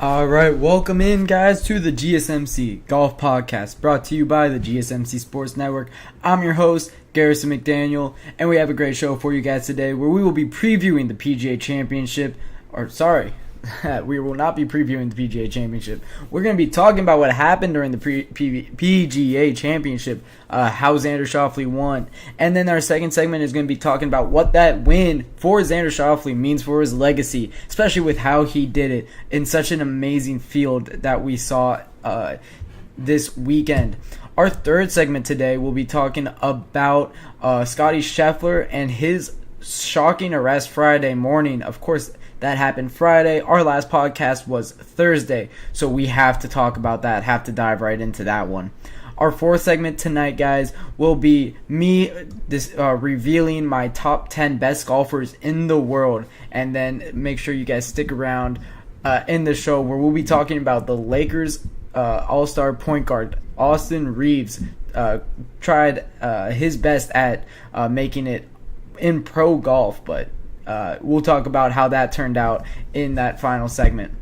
All right, welcome in, guys, to the GSMC Golf Podcast, brought to you by the GSMC Sports Network. I'm your host, Garrison McDaniel, and we have a great show for you guys today where we will be previewing the PGA Championship, we will not be previewing the PGA Championship. We're going to be talking about what happened during the PGA Championship, how Xander Schauffele won. And then our second segment is going to be talking about what that win for Xander Schauffele means for his legacy, especially with how he did it in such an amazing field that we saw this weekend. Our third segment today will be talking about Scottie Scheffler and his shocking arrest Friday morning. Of course, that happened Friday. Our last podcast was Thursday, so we have to talk about that, have to dive right into that one. Our fourth segment tonight, guys, will be me revealing my top 10 best golfers in the world, and then make sure you guys stick around in the show where we'll be talking about the Lakers all-star point guard Austin Reaves. Tried his best at making it in pro golf, but we'll talk about how that turned out in that final segment.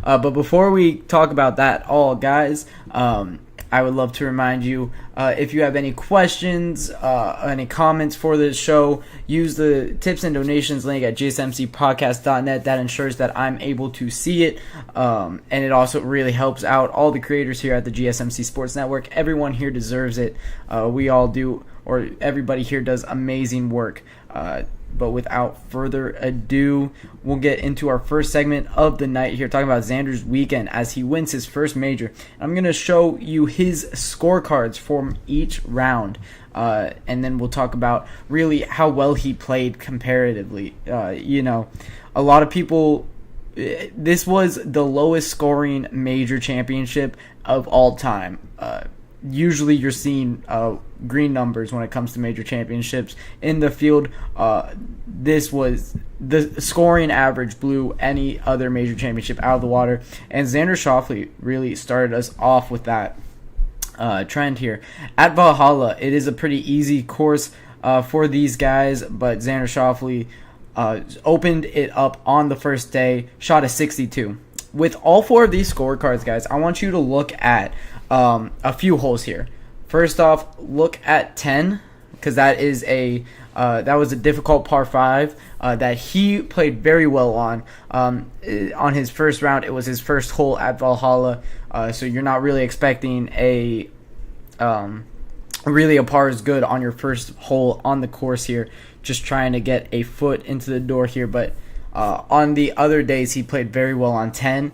But before we talk about that all, guys, I would love to remind you, if you have any questions, any comments for this show, use the tips and donations link at gsmcpodcast.net. That ensures that I'm able to see it, and it also really helps out all the creators here at the GSMC Sports Network. Everyone here deserves it. We all do, or everybody here does amazing work. But without further ado, we'll get into our first segment of the night here, talking about Xander's weekend as he wins his first major. I'm going to show you his scorecards from each round, and then we'll talk about really how well he played comparatively. A lot of people, this was the lowest scoring major championship of all time. Usually you're seeing green numbers when it comes to major championships in the field. This was the scoring average blew any other major championship out of the water, and Xander Schauffele really started us off with that trend here. At Valhalla, it is a pretty easy course for these guys, but Xander Schauffele opened it up on the first day, shot a 62. With all four of these scorecards, guys, I want you to look at a few holes here. First off, look at 10, because that was a difficult par 5 that he played very well on. On his first round, it was his first hole at Valhalla, so you're not really expecting a par is good on your first hole on the course here. Just trying to get a foot into the door here, but on the other days, he played very well on 10.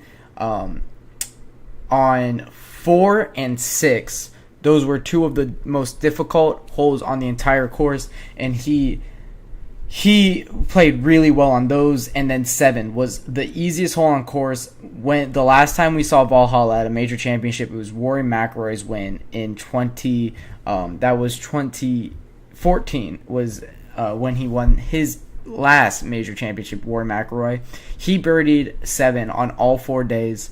On 4 and 6, those were two of the most difficult holes on the entire course, and he played really well on those. And then 7 was the easiest hole on course. When the last time we saw Valhalla at a major championship, it was Rory McIlroy's win in 2014 was when he won his last major championship. Rory McIlroy, he birdied 7 on all 4 days.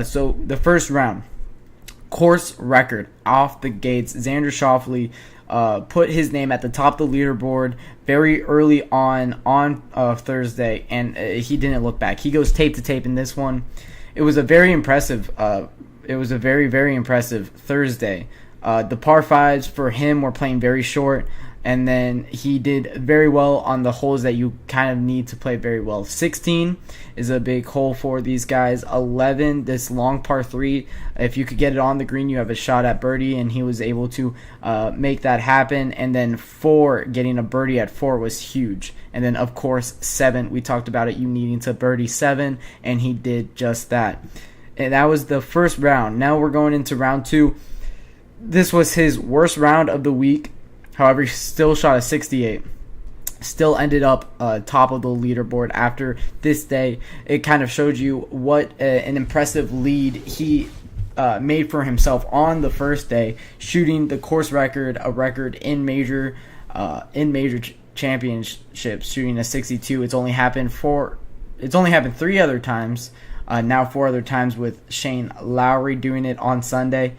So the first round, course record off the gates. Xander Schauffele put his name at the top of the leaderboard very early on Thursday, and he didn't look back. He goes tape to tape in this one. It was a very impressive. It was a very, very impressive Thursday. The par 5s for him were playing very short, and then he did very well on the holes that you kind of need to play very well. 16 is a big hole for these guys. 11, this long par 3, if you could get it on the green, you have a shot at birdie, and he was able to make that happen. And then 4, getting a birdie at 4 was huge. And then, of course, 7, we talked about it, you needing to birdie 7, and he did just that. And that was the first round. Now we're going into round 2. This was his worst round of the week. However, he still shot a 68. Still ended up top of the leaderboard after this day. It kind of showed you what an impressive lead he made for himself on the first day, shooting the course record, a record in major championships, shooting a 62. It's only happened 3 other times. Now 4 other times with Shane Lowry doing it on Sunday.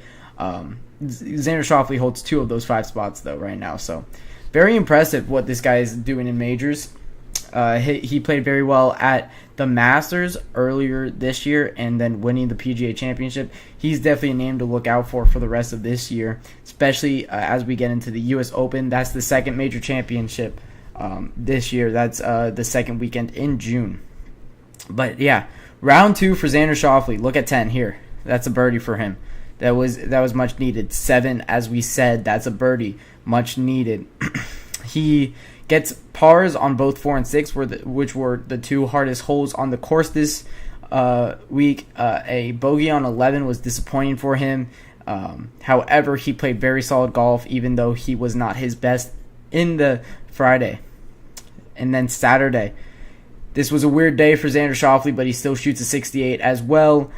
Xander Schauffele holds 2 of those 5 spots though right now, so very impressive what this guy is doing in majors. He played very well at the Masters earlier this year and then winning the PGA Championship. He's definitely a name to look out for the rest of this year, especially as we get into the U.S. Open. That's the second major championship this year. That's the second weekend in June. But yeah, round 2 for Xander Schauffele. Look at 10 here. That's a birdie for him. That was much needed. 7, as we said, that's a birdie, much needed. He gets pars on both 4 and 6, which were the 2 hardest holes on the course this week. A bogey on 11 was disappointing for him. However, he played very solid golf, even though he was not his best in the Friday. And then Saturday. This was a weird day for Xander Schauffele, but he still shoots a 68 as well.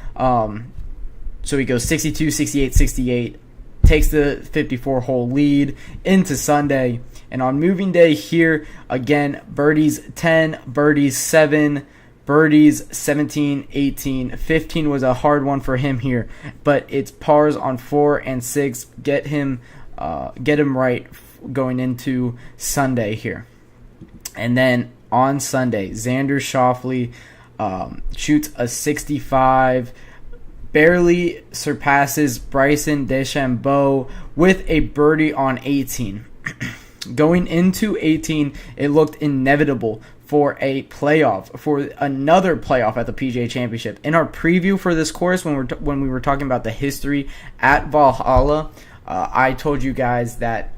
So he goes 62, 68, 68, takes the 54-hole lead into Sunday. And on moving day here, again, birdies 10, birdies 7, birdies 17, 18. 15 was a hard one for him here, but it's pars on 4 and 6. Get him right going into Sunday here. And then on Sunday, Xander Schauffele shoots a 65, barely surpasses Bryson DeChambeau with a birdie on 18. Going into 18, it looked inevitable for a playoff, for another playoff at the PGA Championship. In our preview for this course, when we were talking about the history at Valhalla, I told you guys that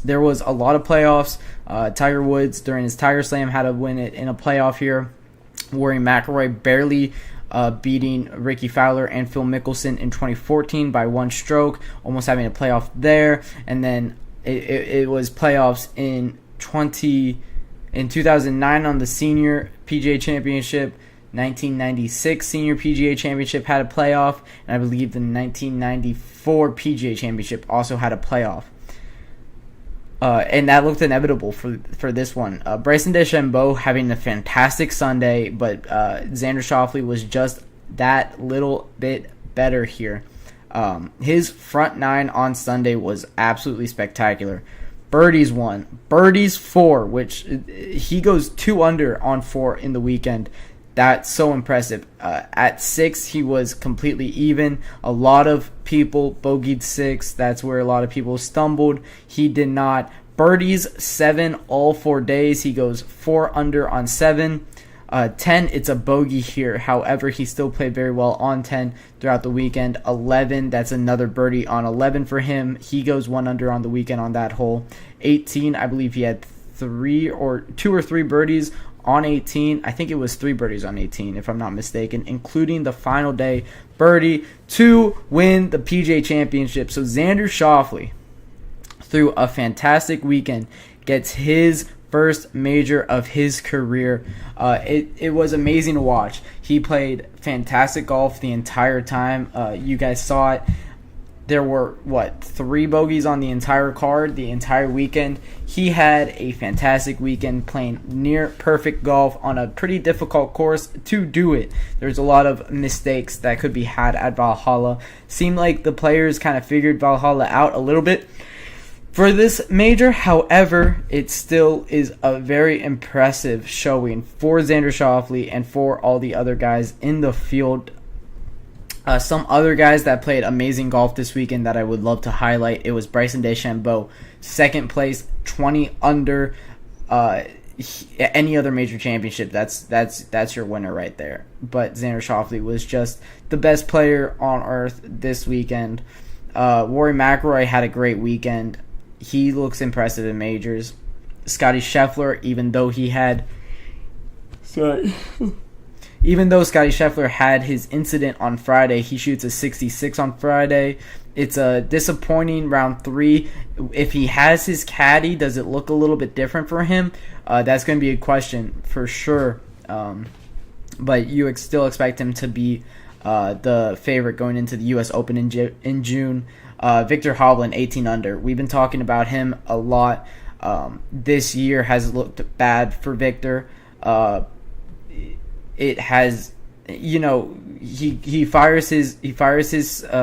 there was a lot of playoffs. Tiger Woods, during his Tiger Slam, had to win it in a playoff here. Rory McIlroy barely beating Ricky Fowler and Phil Mickelson in 2014 by 1 stroke, almost having a playoff there. And then it was playoffs in 2009 on the Senior PGA Championship. 1996 Senior PGA Championship had a playoff, and I believe the 1994 PGA Championship also had a playoff. And that looked inevitable for this one. Bryson DeChambeau having a fantastic Sunday, but Xander Schauffele was just that little bit better here. His front 9 on Sunday was absolutely spectacular. Birdies 1, birdies 4, which he goes 2 under on 4 in the weekend. That's so impressive. At 6, he was completely even. A lot of people bogeyed 6. That's where a lot of people stumbled. He did not. Birdies 7 all 4 days. He goes 4 under on 7. 10, it's a bogey here. However, he still played very well on 10 throughout the weekend. 11, that's another birdie on 11 for him. He goes 1 under on the weekend on that hole. 18, I believe he had 2 or 3 birdies on 18. I think it was 3 birdies on 18, if I'm not mistaken, including the final day birdie to win the PGA Championship. So Xander Schauffele, through a fantastic weekend, gets his first major of his career. It was amazing to watch. He played fantastic golf the entire time. You guys saw it. There were, 3 bogeys on the entire card, the entire weekend. He had a fantastic weekend playing near perfect golf on a pretty difficult course to do it. There's a lot of mistakes that could be had at Valhalla. Seemed like the players kind of figured Valhalla out a little bit for this major. However, it still is a very impressive showing for Xander Schauffele and for all the other guys in the field. Some other guys that played amazing golf this weekend that I would love to highlight, it was Bryson DeChambeau, second place, 20 under. Any other major championship, that's your winner right there. But Xander Schauffele was just the best player on earth this weekend. Rory McIlroy had a great weekend. He looks impressive in majors. Scottie Scheffler, even though Scottie Scheffler had his incident on Friday, he shoots a 66 on Friday. It's a disappointing round 3. If he has his caddy, does it look a little bit different for him? That's going to be a question for sure. But you still expect him to be the favorite going into the U.S. Open in June. Victor Hovland, 18 under. We've been talking about him a lot. This year has looked bad for Victor. It has, he fires his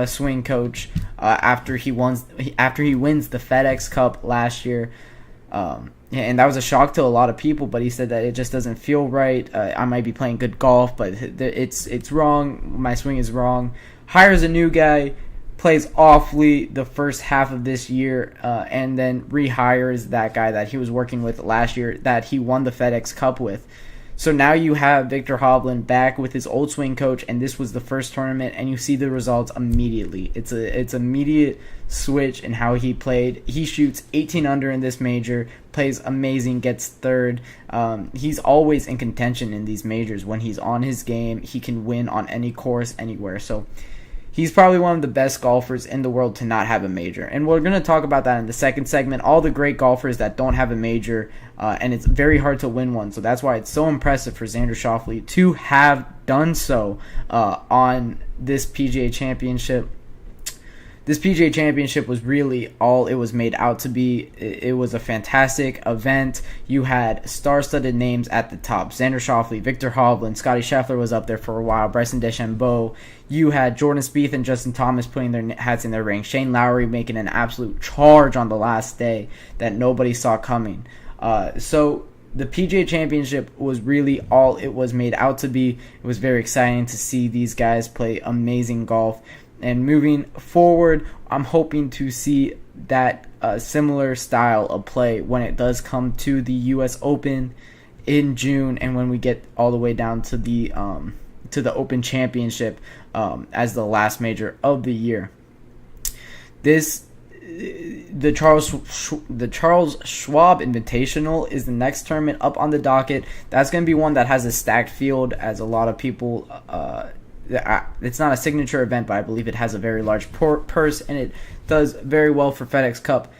swing coach after he wins the FedEx Cup last year. And that was a shock to a lot of people, but he said that it just doesn't feel right. I might be playing good golf, but it's wrong. My swing is wrong. Hires a new guy, plays awfully the first half of this year, and then rehires that guy that he was working with last year that he won the FedEx Cup with. So now you have Viktor Hovland back with his old swing coach, and this was the first tournament, and you see the results immediately. It's immediate switch in how he played. He shoots 18 under in this major, plays amazing, gets third. He's always in contention in these majors. When he's on his game, he can win on any course, anywhere. So he's probably one of the best golfers in the world to not have a major. And we're going to talk about that in the second segment, all the great golfers that don't have a major, and it's very hard to win one. So that's why it's so impressive for Xander Schauffele to have done so on this PGA Championship. This PGA Championship was really all it was made out to be. It was a fantastic event. You had star-studded names at the top. Xander Schauffele, Viktor Hovland, Scottie Scheffler was up there for a while, Bryson DeChambeau. You had Jordan Spieth and Justin Thomas putting their hats in their ring. Shane Lowry making an absolute charge on the last day that nobody saw coming. So the PGA Championship was really all it was made out to be. It was very exciting to see these guys play amazing golf. And moving forward, I'm hoping to see that similar style of play when it does come to the U.S. Open in June, and when we get all the way down to the Open Championship as the last major of the year. The Charles Schwab Invitational is the next tournament up on the docket. That's going to be one that has a stacked field, as a lot of people. It's not a signature event, but I believe it has a very large purse, and it does very well for FedEx Cup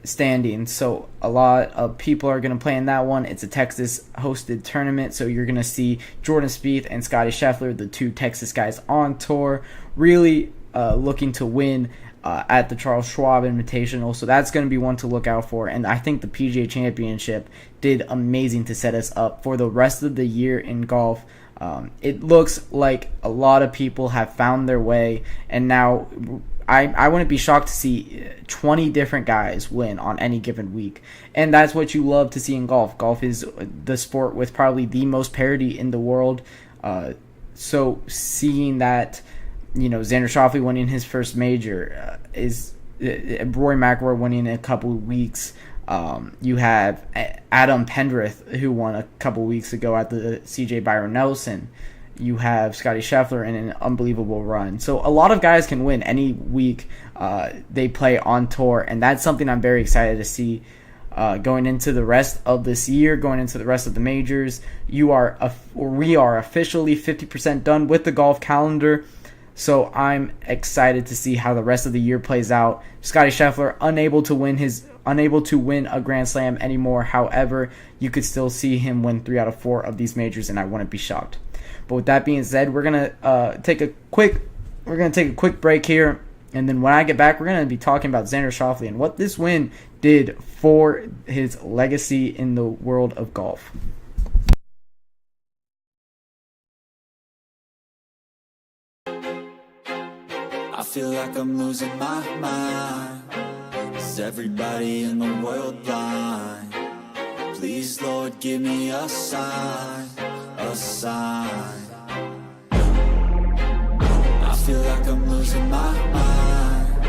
standing. So a lot of people are going to play in that one. It's a Texas-hosted tournament, so you're going to see Jordan Spieth and Scottie Scheffler, the two Texas guys on tour, really looking to win at the Charles Schwab Invitational. So that's going to be one to look out for. And I think the PGA Championship did amazing to set us up for the rest of the year in golf. It looks like a lot of people have found their way, and now I wouldn't be shocked to see 20 different guys win on any given week. And that's what you love to see in golf. Golf is the sport with probably the most parity in the world. So seeing that, Xander Schauffele winning his first major, is Rory McIlroy winning in a couple of weeks. You have Adam Pendrith, who won a couple weeks ago at the CJ Byron Nelson. You have Scottie Scheffler in an unbelievable run. So a lot of guys can win any week they play on tour, and that's something I'm very excited to see going into the rest of this year, going into the rest of the majors. We are officially 50% done with the golf calendar. So I'm excited to see how the rest of the year plays out. Scottie Scheffler unable to win a Grand Slam anymore. However, you could still see him win 3 out of 4 of these majors, and I wouldn't be shocked. But with that being said, we're gonna take a quick break here, and then when I get back, we're gonna be talking about Xander Schauffele and what this win did for his legacy in the world of golf. I feel like I'm losing my mind. Is everybody in the world blind? Please, Lord, give me a sign, a sign. I feel like I'm losing my mind.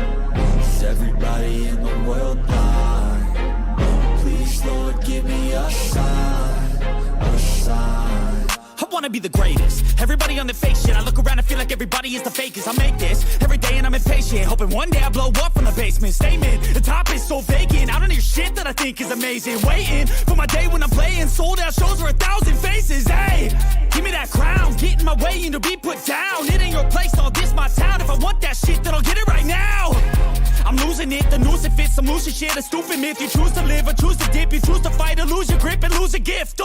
Is everybody in the world blind? Please, Lord, give me a sign, a sign. I wanna be the greatest. Everybody on the fake shit. I look around and feel like everybody is the fakest. I make this every day and I'm impatient, hoping one day I blow up from the basement. Statement, the top is so vacant. I don't hear shit that I think is amazing. Waiting for my day when I'm playing sold out shows for 1,000 faces. Hey, give me that crown, get in my way and to be put down. It ain't your place, all this my town. If I want that shit, then I'll get it right now. I'm losing it, the noose it fits, some losing shit, a stupid myth. You choose to live or choose to dip, you choose to fight or lose your grip and lose a gift.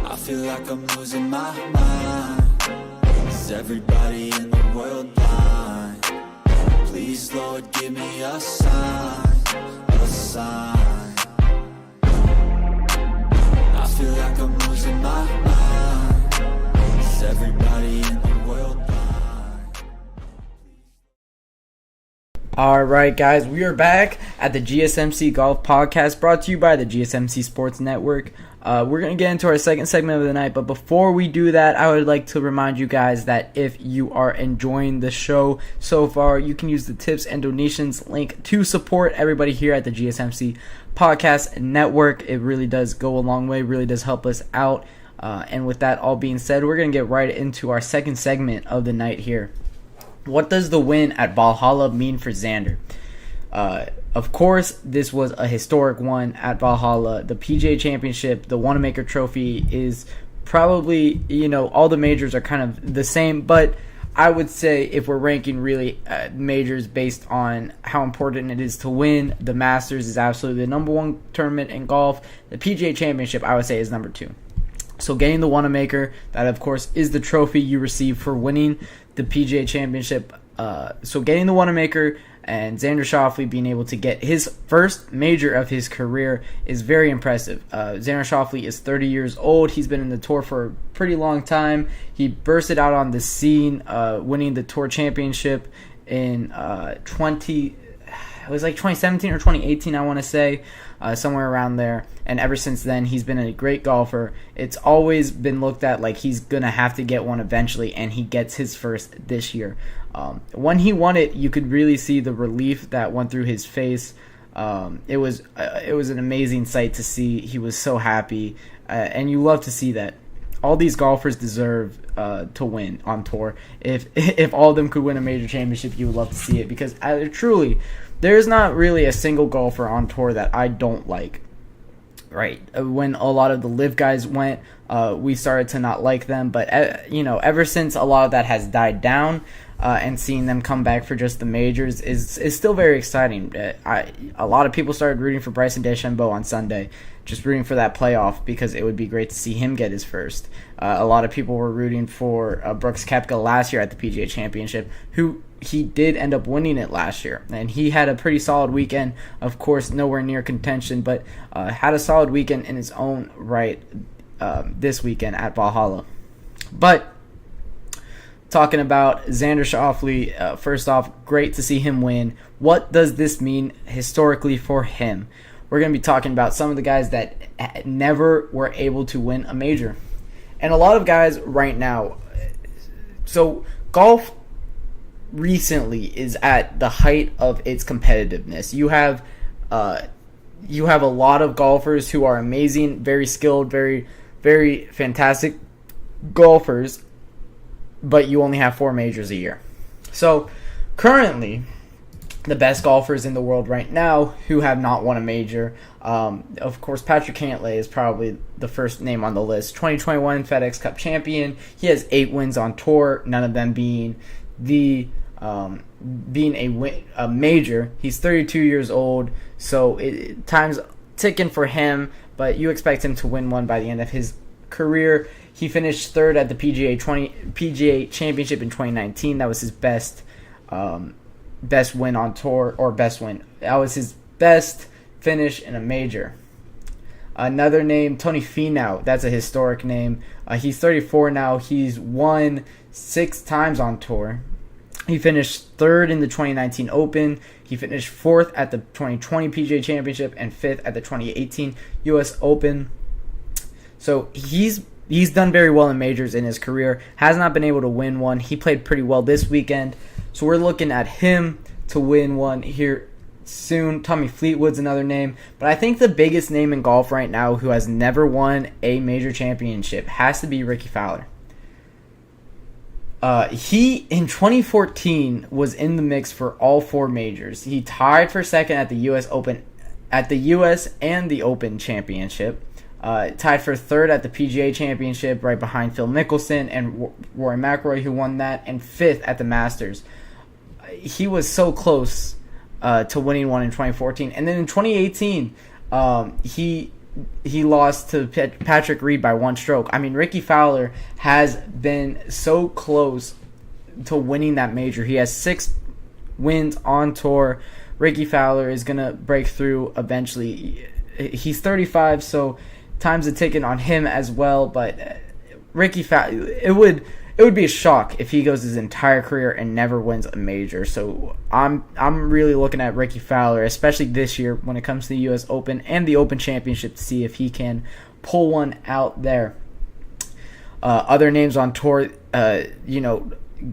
I feel like I'm losing my mind. Is everybody in the world blind? Please, Lord, give me a sign, a sign. I feel like I'm losing my mind. Is everybody in the world blind? All right, guys, we are back at the GSMC Golf Podcast, brought to you by the GSMC Sports Network. We're going to get into our second segment of the night, but before we do that, I would like to remind you guys that if you are enjoying the show so far, you can use the tips and donations link to support everybody here at the GSMC Podcast Network. It really does go a long way, really does help us out. And with that all being said, we're going to get right into our second segment of the night here. What does the win at Valhalla mean for Xander? Of course, this was a historic one at Valhalla. The PGA Championship, the Wanamaker Trophy is probably, all the majors are kind of the same, but I would say if we're ranking really majors based on how important it is to win, the Masters is absolutely the number one tournament in golf. The PGA Championship, I would say, is number two. So getting the Wanamaker, that of course is the trophy you receive for winning the PGA Championship. So getting the Wanamaker and Xander Schauffele being able to get his first major of his career is very impressive. Xander Schauffele is 30 years old. He's been in the tour for a pretty long time. He bursted out on the scene, winning the Tour Championship in 2017 or 2018, I want to say, somewhere around there. And ever since then, he's been a great golfer. It's always been looked at like he's going to have to get one eventually, and he gets his first this year. When he won it, you could really see the relief that went through his face. It was an amazing sight to see. He was so happy, and you love to see that. All these golfers deserve to win on tour. If all of them could win a major championship, you would love to see it, because truly, there's not really a single golfer on tour that I don't like. Right, when a lot of the live guys went, we started to not like them, but ever since a lot of that has died down, and seeing them come back for just the majors is still very exciting. A lot of people started rooting for Bryson DeChambeau on Sunday, just rooting for that playoff, because it would be great to see him get his first. A lot of people were rooting for Brooks Koepka last year at the PGA Championship, who he did end up winning it last year, and he had a pretty solid weekend. Of course, nowhere near contention, but had a solid weekend in his own right this weekend at Valhalla. But talking about Xander Schauffele, first off, great to see him win. What does this mean historically for him? We're going to be talking about some of the guys that never were able to win a major. And a lot of guys right now. So golf recently is at the height of its competitiveness. You have a lot of golfers who are amazing, very skilled, very, very fantastic golfers, but you only have 4 majors a year. So currently, the best golfers in the world right now who have not won a major, of course, Patrick Cantlay is probably the first name on the list. 2021 FedEx Cup champion. He has 8 wins on tour, none of them being a major. He's 32 years old, so time's ticking for him, but you expect him to win one by the end of his career. He finished third at the PGA Championship in 2019. That was his best win on tour, or best win. That was his best finish in a major. Another name, Tony Finau. That's a historic name. He's 34 now. He's won 6 times on tour. He finished third in the 2019 Open. He finished fourth at the 2020 PGA Championship and fifth at the 2018 U.S. Open. So he's done very well in majors in his career. Has not been able to win one. He played pretty well this weekend. So we're looking at him to win one here soon. Tommy Fleetwood's another name. But I think the biggest name in golf right now who has never won a major championship has to be Ricky Fowler. He, in 2014, was in the mix for all 4 majors. He tied for second at the U.S. Open, at the U.S. and the Open Championship. Tied for third at the PGA Championship, right behind Phil Mickelson and Rory McIlroy, who won that, and fifth at the Masters. He was so close to winning one in 2014. And then in 2018, he lost to Patrick Reed by 1 stroke. I mean, Ricky Fowler has been so close to winning that major. He has 6 wins on tour. Ricky Fowler is going to break through eventually. He's 35, so time's a ticking on him as well. But Ricky Fowler, it would be a shock if he goes his entire career and never wins a major. So I'm really looking at Ricky Fowler, especially this year when it comes to the U.S. Open and the Open Championship, to see if he can pull one out there. Other names on tour,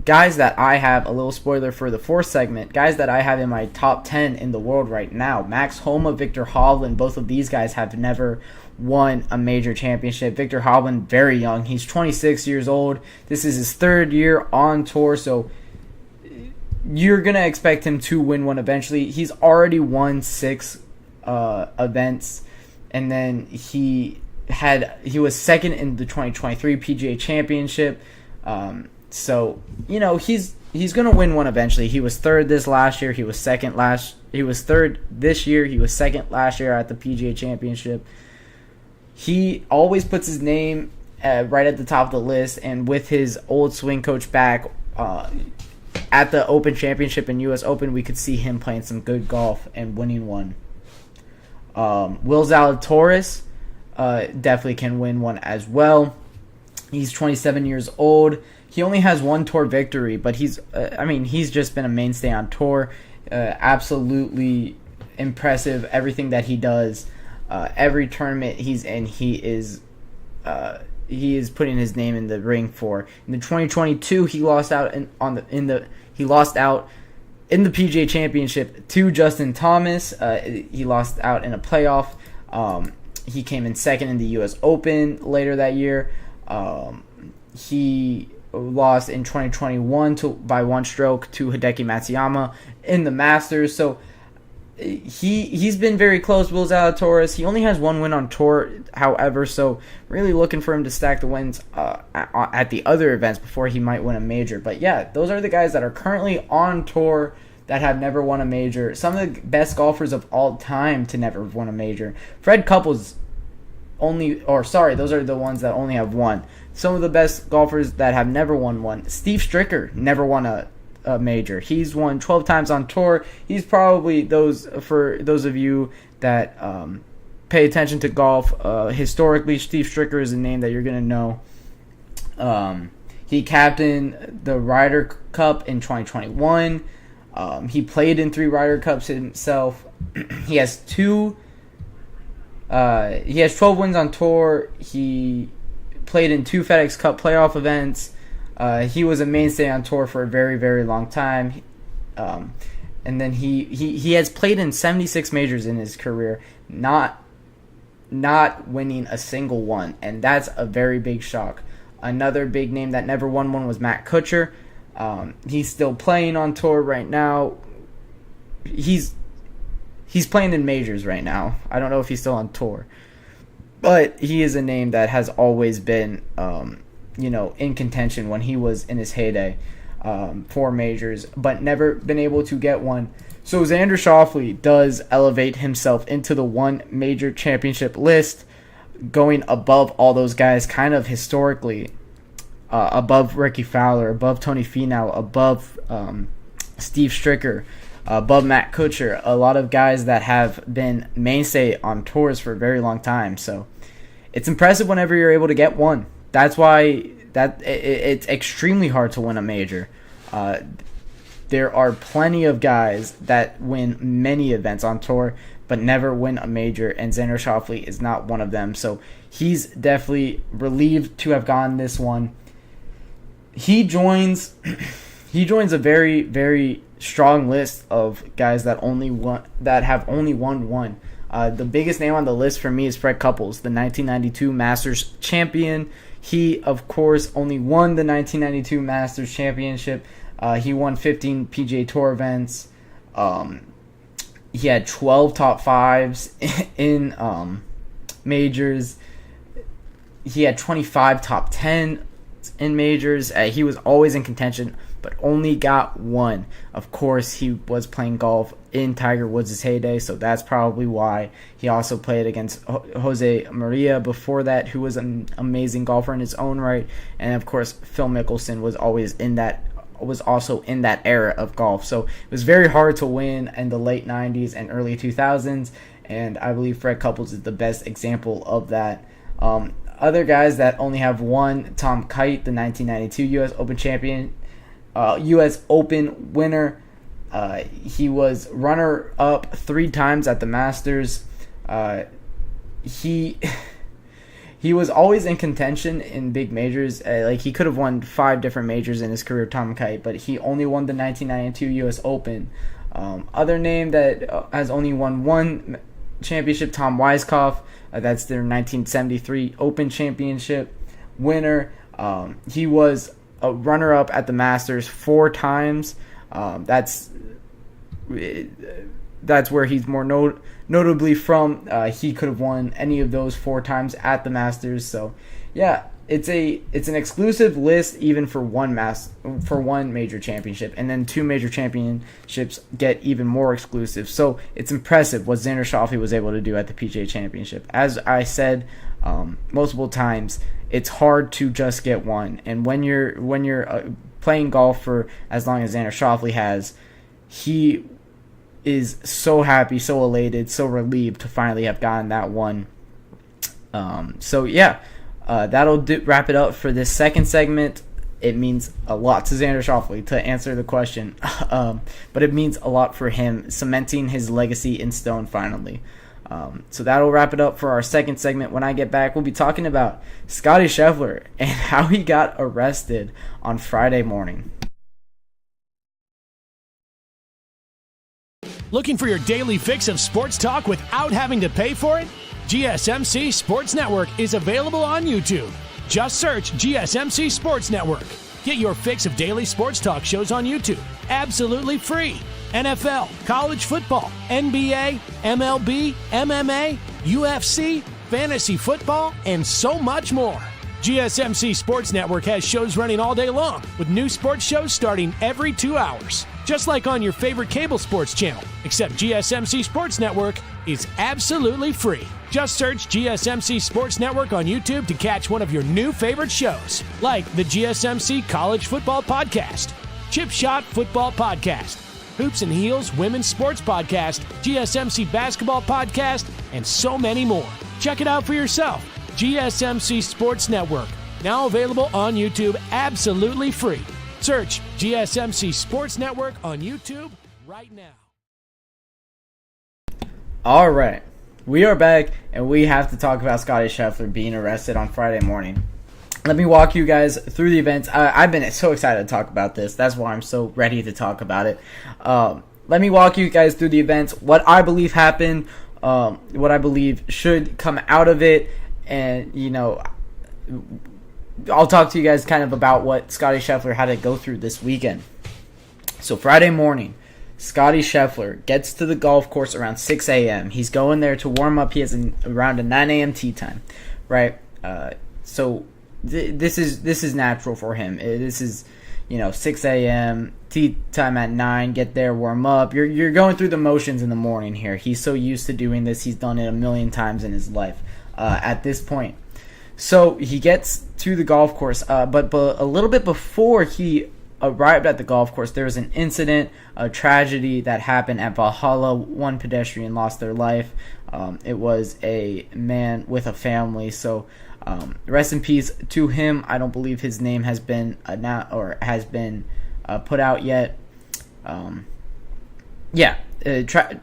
guys that I have, a little spoiler for the fourth segment, guys that I have in my top 10 in the world right now. Max Homa, Victor Hovland, both of these guys have never won a major championship. Victor Hovland, very young. He's 26 years old. This is his third year on tour, so you're going to expect him to win one eventually. He's already won 6 events, and then he was second in the 2023 PGA Championship. So, he's going to win one eventually. He was third this last year. He was third this year. He was second last year at the PGA Championship. He always puts his name right at the top of the list, and with his old swing coach back at the Open Championship and U.S. Open, we could see him playing some good golf and winning one. Will Zalatoris definitely can win one as well. He's 27 years old. He only has one tour victory, but he's just been a mainstay on tour. Absolutely impressive, everything that he does. Every tournament he's in, he is putting his name in the ring for. In the 2022, he lost out in the PGA Championship to Justin Thomas. He lost out in a playoff. He came in second in the U.S. Open later that year. He lost in 2021 by one stroke to Hideki Matsuyama in the Masters. So he's been very close, Will Zalatoris. He only has one win on tour, however, so really looking for him to stack the wins at the other events before he might win a major. But yeah, those are the guys that are currently on tour that have never won a major. Some of the best golfers of all time to never have won a major. Fred Couples those are the ones that only have one. Some of the best golfers that have never won one. Steve Stricker never won a major. He's won 12 times on tour. He's probably for those of you that pay attention to golf. Historically, Steve Stricker is a name that you're going to know. He captained the Ryder Cup in 2021. He played in 3 Ryder Cups himself. He has 12 wins on tour. He played in 2 FedEx Cup playoff events. He was a mainstay on tour for a very, very long time. And then he has played in 76 majors in his career, not winning a single one, and that's a very big shock. Another big name that never won one was Matt Kuchar. He's still playing on tour right now. He's playing in majors right now. I don't know if he's still on tour, but he is a name that has always been in contention when he was in his heyday for majors, but never been able to get one. So Xander Schauffele does elevate himself into the one major championship list, going above all those guys kind of historically, above Ricky Fowler, above Tony Finau, above Steve Stricker, above Matt Kuchar, a lot of guys that have been mainstay on tours for a very long time. So it's impressive whenever you're able to get one. That's why it's extremely hard to win a major. There are plenty of guys that win many events on tour but never win a major, and Xander Schauffele is not one of them. So he's definitely relieved to have gotten this one. He joins a very, very strong list of guys that have only won one. The biggest name on the list for me is Fred Couples, the 1992 Masters champion. He, of course, only won the 1992 Masters Championship. He won 15 PGA Tour events. He had 12 top 5s in majors. He had 25 top 10 in majors. He was always in contention, but only got one. Of course, he was playing golf in Tiger Woods' heyday, so that's probably why. He also played against Jose Maria before that, who was an amazing golfer in his own right, and of course, Phil Mickelson was also in that era of golf. So it was very hard to win in the late 90s and early 2000s, and I believe Fred Couples is the best example of that. Other guys that only have one: Tom Kite, the 1992 U.S. Open champion, U.S. Open winner. He was runner-up 3 times at the Masters. He was always in contention in big majors. Like, he could have won 5 different majors in his career, Tom Kite, but he only won the 1992 U.S. Open. Other name that has only won 1 championship, Tom Weiskopf. That's their 1973 Open Championship winner. He was a runner-up at the Masters 4 times. That's where he's more notably from. He could have won any of those 4 times at the Masters. So, yeah, it's an exclusive list even for one major championship, and then 2 major championships get even more exclusive. So it's impressive what Xander Schauffele was able to do at the PGA Championship. As I said multiple times, it's hard to just get one, and when you're playing golf for as long as Xander Schauffele has, he is so happy, so elated, so relieved to finally have gotten that one. So yeah, that'll wrap it up for this second segment. It means a lot to Xander Schauffele, to answer the question, but it means a lot for him, cementing his legacy in stone finally. So that'll wrap it up for our second segment. When I get back, we'll be talking about Scottie Scheffler and how he got arrested on Friday morning. Looking for your daily fix of sports talk without having to pay for it? GSMC Sports Network is available on YouTube. Just search GSMC Sports Network. Get your fix of daily sports talk shows on YouTube, absolutely free. NFL, college football, NBA, MLB, MMA, UFC, fantasy football, and so much more. GSMC Sports Network has shows running all day long, with new sports shows starting every 2 hours. Just like on your favorite cable sports channel, except GSMC Sports Network is absolutely free. Just search GSMC Sports Network on YouTube to catch one of your new favorite shows, like the GSMC College Football Podcast, Chip Shot Football Podcast, Hoops and Heels Women's Sports Podcast, GSMC Basketball Podcast, and so many more. Check it out for yourself. GSMC Sports Network, now available on YouTube absolutely free. Search GSMC Sports Network on YouTube right now. All right, we are back, and we have to talk about Scottie Scheffler being arrested on Friday morning. Let me walk you guys through the events. I've been so excited to talk about this. That's why I'm so ready to talk about it. Let me walk you guys through the events, what I believe happened, what I believe should come out of it, and, you know, I'll talk to you guys kind of about what Scottie Scheffler had to go through this weekend. So Friday morning, Scottie Scheffler gets to the golf course around 6 a.m. He's going there to warm up. He has around a 9 a.m. tee time, right? So this is natural for him. This is, 6 a.m. tee time at 9. Get there, warm up. You're going through the motions in the morning here. He's so used to doing this. He's done it a million times in his life at this point. So he gets to the golf course, but a little bit before he arrived at the golf course, there was an incident, a tragedy that happened at Valhalla. One pedestrian lost their life. It was a man with a family, so rest in peace to him. I don't believe his name has been put out yet.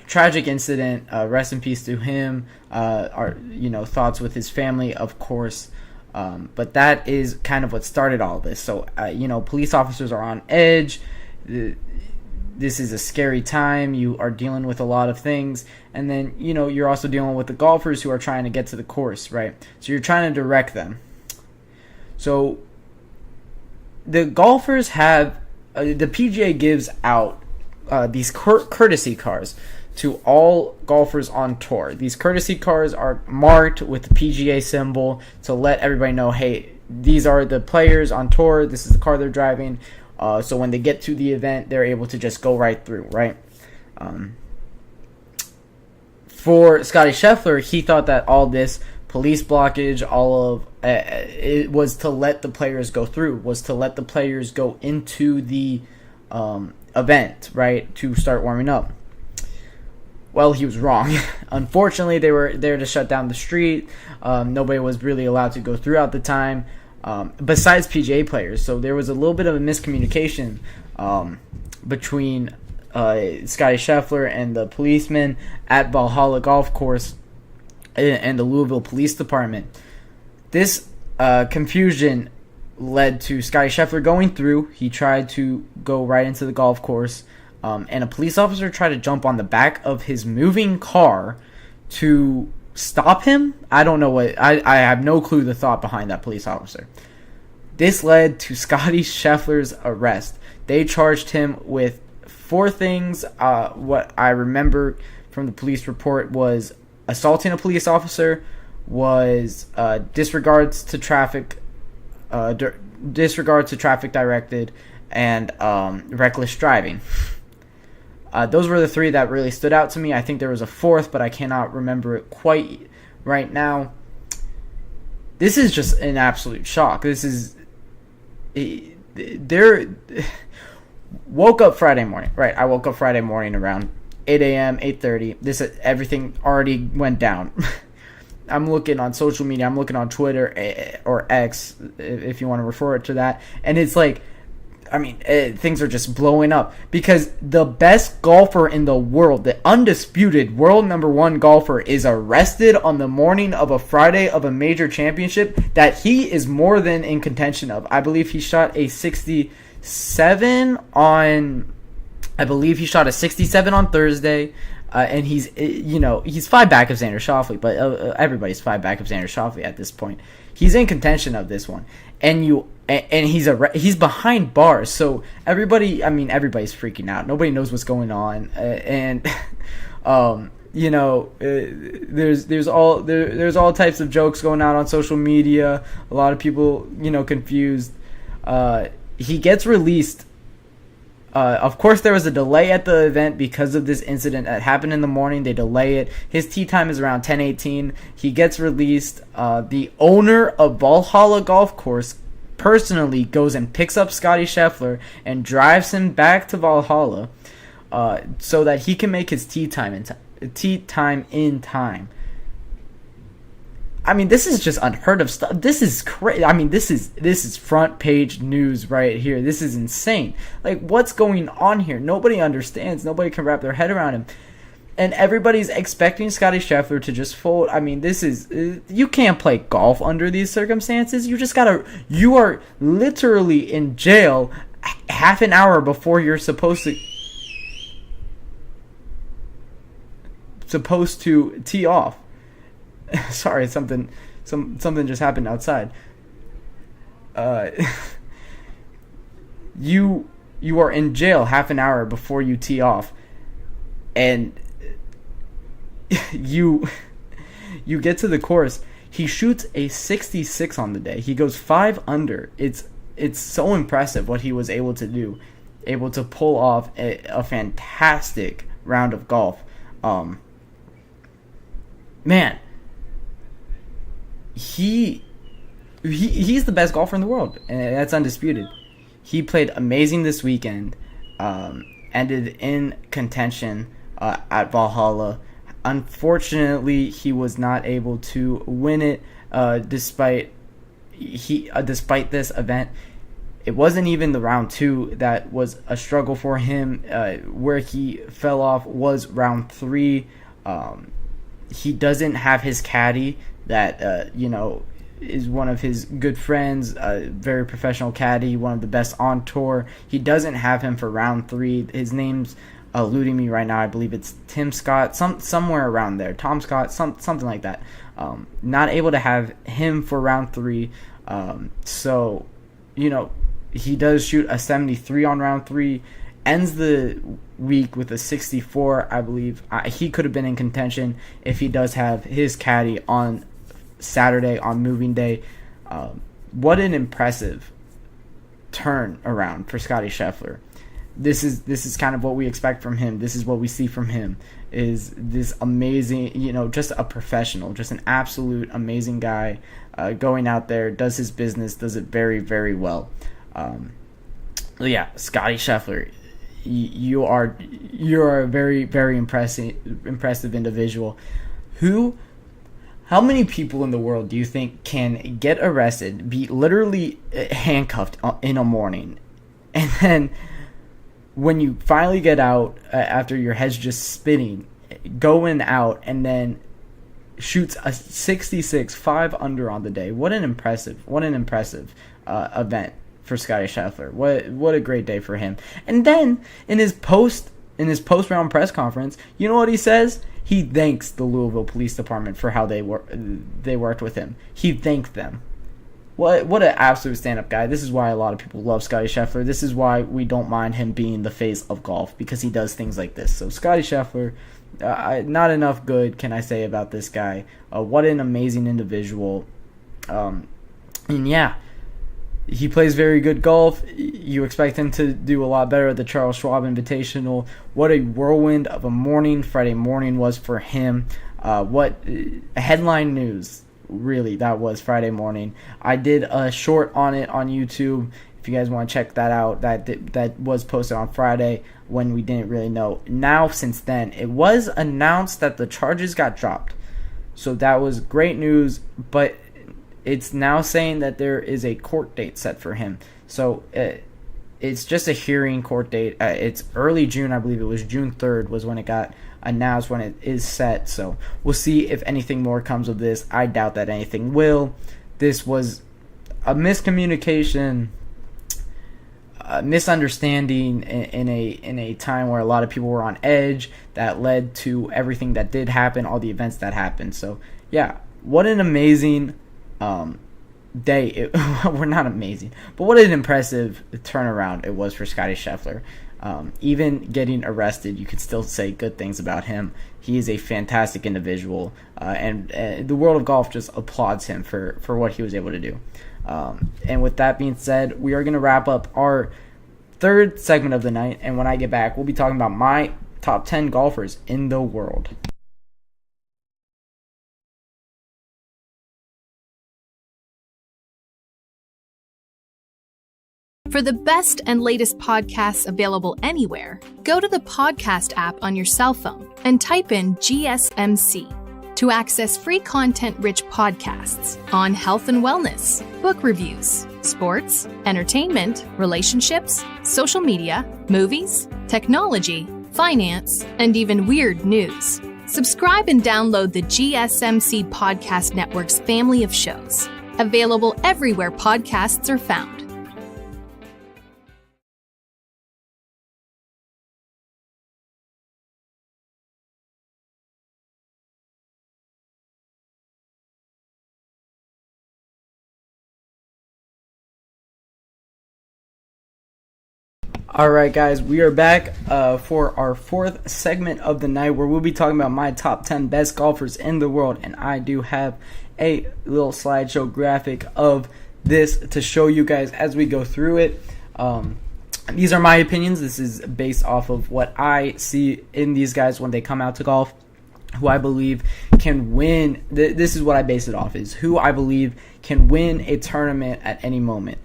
Tragic incident. Rest in peace to him. Our thoughts with his family, of course. But that is kind of what started all this. So police officers are on edge. This is a scary time. You are dealing with a lot of things, and then you're also dealing with the golfers who are trying to get to the course, right? So you're trying to direct them. So the golfers have the PGA gives out these courtesy cars to all golfers on tour. These courtesy cars are marked with the PGA symbol to let everybody know, hey, these are the players on tour. This is the car they're driving. So when they get to the event, they're able to just go right through, right? For Scottie Scheffler, he thought that all this police blockage, all of it was to let the players go through, was to let the players go into the event, right, to start warming up. Well, he was wrong. Unfortunately, they were there to shut down the street. Nobody was really allowed to go through at the time, besides PGA players. So there was a little bit of a miscommunication between Scottie Scheffler and the policemen at Valhalla Golf Course and the Louisville Police Department. This confusion led to Scottie Scheffler going through. He tried to go right into the golf course, and a police officer tried to jump on the back of his moving car to stop him. I don't know what. I have no clue the thought behind that police officer. This led to Scottie Scheffler's arrest. They charged him with 4 things. What I remember from the police report was assaulting a police officer, was disregards to traffic directed, and reckless driving. Those were the 3 that really stood out to me. I think there was a 4th, but I cannot remember it quite right now. This is just an absolute shock. This is woke up Friday morning. Right, I woke up Friday morning around 8 a.m., 8:30. Everything already went down. I'm looking on social media. I'm looking on Twitter or X, if you want to refer it to that. And it's like, things are just blowing up because the best golfer in the world, the undisputed world #1 golfer, is arrested on the morning of a Friday of a major championship that he is more than in contention of. I believe he shot a 67 on Thursday. And he's 5 back of Xander Schauffele, but everybody's 5 back of Xander Schauffele at this point. He's in contention of this one, and he's behind bars. So everybody's freaking out. Nobody knows what's going on, there's all types of jokes going out on social media. A lot of people confused. He gets released. Of course, there was a delay at the event because of this incident that happened in the morning. They delay it. His tee time is around 10:18. He gets released. The owner of Valhalla Golf Course personally goes and picks up Scottie Scheffler and drives him back to Valhalla so that he can make his tee time in time. This is just unheard of stuff. This is crazy. This is front page news right here. This is insane. Like, what's going on here? Nobody understands. Nobody can wrap their head around him. And everybody's expecting Scottie Scheffler to just fold. You can't play golf under these circumstances. You are literally in jail half an hour before you're supposed to tee off. Sorry, something just happened outside. You are in jail half an hour before you tee off, and you get to the course. He shoots a 66 on the day. He goes 5 under. It's so impressive what he was able to do, able to pull off a fantastic round of golf. Man. He's the best golfer in the world, and that's undisputed. He played amazing this weekend, ended in contention at Valhalla. Unfortunately, he was not able to win it despite this event. It wasn't even the round 2 that was a struggle for him. Where he fell off was round 3. He doesn't have his caddy that is one of his good friends, very professional caddy, one of the best on tour. He doesn't have him for round 3. His name's eluding me right now. I believe it's Tim Scott, somewhere around there. Tom Scott, something like that. Not able to have him for round 3. So he does shoot a 73 on round 3. Ends the week with a 64, I believe. He could have been in contention if he does have his caddy on Saturday on moving day. What an impressive turn around for Scottie Scheffler. This is kind of what we expect from him. This is what we see from him, is this amazing, just a professional, just an absolute amazing guy, going out there, does his business, does it very, very well. Yeah, Scottie Scheffler, you're a very, very impressive individual. How many people in the world do you think can get arrested, be literally handcuffed in a morning, and then when you finally get out after your head's just spinning, going out and then shoots a 66 5 under on the day? What an impressive event for Scottie Scheffler. What a great day for him. And then in his post round press conference, you know what he says? He thanks the Louisville Police Department for how they worked with him. He thanked them. What an absolute stand-up guy. This is why a lot of people love Scottie Scheffler. This is why we don't mind him being the face of golf, because he does things like this. So Scottie Scheffler, not enough good can I say about this guy. What an amazing individual. And yeah, he plays very good golf. You expect him to do a lot better at the Charles Schwab Invitational. What a whirlwind of a morning Friday morning was for him. What headline news, really, that was Friday morning. I did a short on it on YouTube. If you guys want to check that out, that was posted on Friday when we didn't really know. Now, since then, it was announced that the charges got dropped. So that was great news, but it's now saying that there is a court date set for him. So it's just a hearing court date. It's early June, I believe it was June 3rd was when it got announced, when it is set. So we'll see if anything more comes of this. I doubt that anything will. This was a miscommunication, a misunderstanding in a time where a lot of people were on edge that led to everything that did happen, all the events that happened. So yeah, what an amazing day. We're not amazing, but what an impressive turnaround it was for Scottie Scheffler. Even getting arrested, you can still say good things about him. He is a fantastic individual, and the world of golf just applauds him for what he was able to do. And with that being said, we are going to wrap up our third segment of the night, and when I get back, we'll be talking about my top 10 golfers in the world. For the best and latest podcasts available anywhere, go to the podcast app on your cell phone and type in GSMC to access free content-rich podcasts on health and wellness, book reviews, sports, entertainment, relationships, social media, movies, technology, finance, and even weird news. Subscribe and download the GSMC Podcast Network's family of shows, available everywhere podcasts are found. Alright guys, we are back for our fourth segment of the night, where we'll be talking about my top 10 best golfers in the world, and I do have a little slideshow graphic of this to show you guys as we go through it. These are my opinions. This is based off of what I see in these guys when they come out to golf, who I believe can win. This is what I base it off, is who I believe can win a tournament at any moment,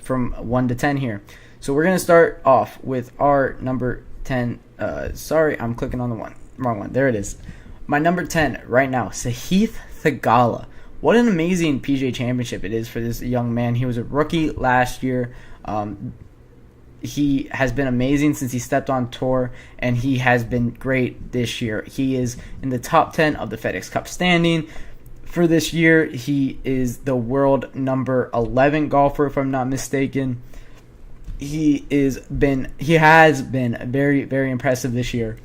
from 1 to 10 here. So we're going to start off with our number 10. Sorry, I'm clicking on the wrong one. There it is. My number 10 right now, Sahith Theegala. What an amazing PGA Championship it is for this young man. He was a rookie last year. He has been amazing since he stepped on tour, and he has been great this year. He is in the top 10 of the FedEx Cup standing. For this year, he is the world number 11 golfer, if I'm not mistaken. He has been very, very impressive this year.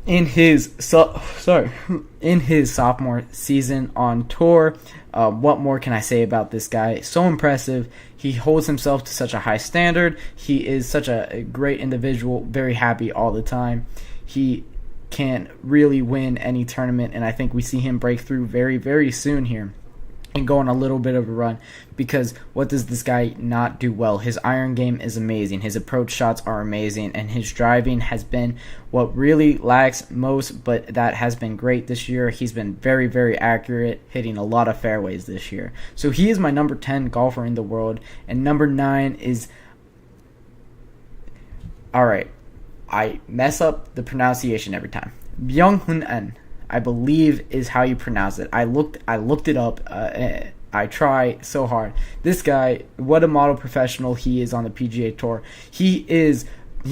In his sophomore season on tour, what more can I say about this guy? So impressive. He holds himself to such a high standard. He is such a great individual, very happy all the time. He can really win any tournament, and I think we see him break through very, very soon here and go on a little bit of a run, because what does this guy not do well? His iron game is amazing. His approach shots are amazing, and his driving has been what really lacks most, but that has been great this year. He's been very, very accurate, hitting a lot of fairways this year. So he is my number 10 golfer in the world, and number 9 is All right. I mess up the pronunciation every time. Byung-hun, I believe, is how you pronounce it. I looked it up. I try so hard. This guy, what a model professional he is on the PGA Tour. He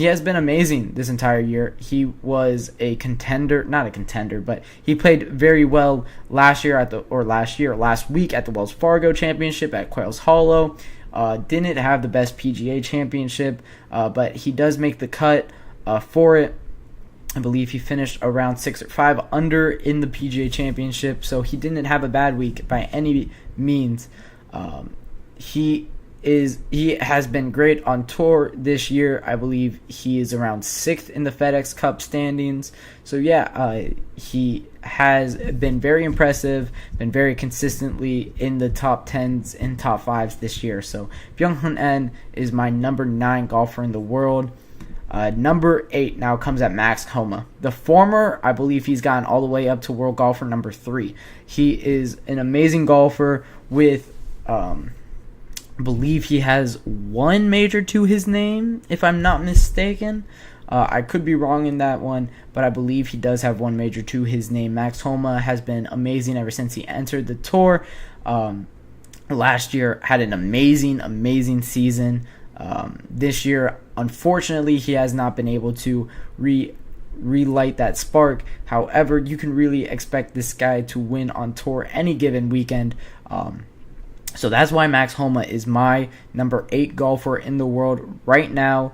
has been amazing this entire year. He was a contender, not a contender, but he played very well last week at the Wells Fargo Championship at Quails Hollow. Didn't have the best PGA championship, but he does make the cut for it. I believe he finished around 6 or 5 under in the PGA Championship, so he didn't have a bad week by any means. He has been great on tour this year. I believe he is around 6th in the FedEx Cup standings. So yeah, he has been very impressive, been very consistently in the top 10s and top 5s this year. So Byung-hun is my number 9 golfer in the world. Number 8 now comes at Max Homa. The former, I believe he's gotten all the way up to world golfer number 3. He is an amazing golfer with, I believe he has 1 major to his name, if I'm not mistaken. I could be wrong in that one, but I believe he does have 1 major to his name. Max Homa has been amazing ever since he entered the tour. Last year had an amazing season. This year, unfortunately, he has not been able to relight that spark. However, you can really expect this guy to win on tour any given weekend. So that's why Max Homa is my number 8 golfer in the world right now.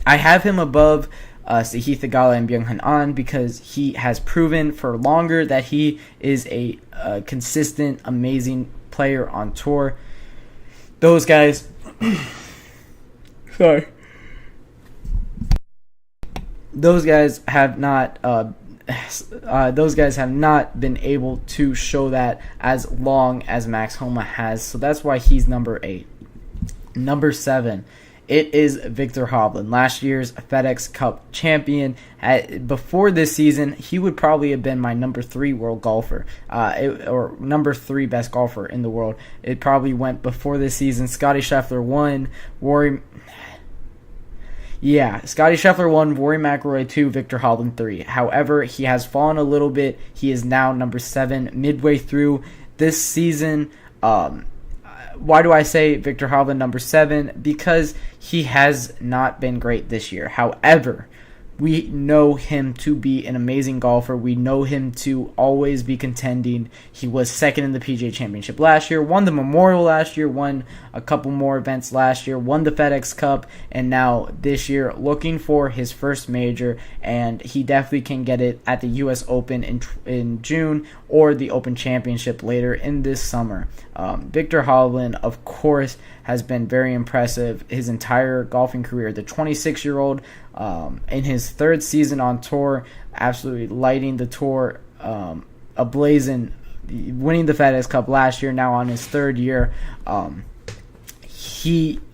I have him above Sahith Theegala and Byung-hun An because he has proven for longer that he is a consistent, amazing player on tour. Those guys, those guys have not been able to show that as long as Max Homa has. So that's why he's number 8. Number 7, it is Viktor Hovland, last year's FedEx Cup champion. Before this season, he would probably have been my number 3 world golfer, or number 3 best golfer in the world. It probably went before this season. Scottie Scheffler won. Rory McIlroy 2, Viktor Hovland 3. However, he has fallen a little bit. He is now number 7 midway through this season. Why do I say Viktor Hovland number 7? Because he has not been great this year. However, we know him to be an amazing golfer. We know him to always be contending. He was 2nd in the PGA Championship last year, won the Memorial last year, won a couple more events last year, won the FedEx Cup, and now this year looking for his first major, and he definitely can get it at the U.S. Open in June or the Open Championship later in this summer. Viktor Hovland, of course, has been very impressive his entire golfing career. The 26-year-old, in his 3rd season on tour, absolutely lighting the tour, ablazing, winning the FedEx Cup last year, now on his 3rd year.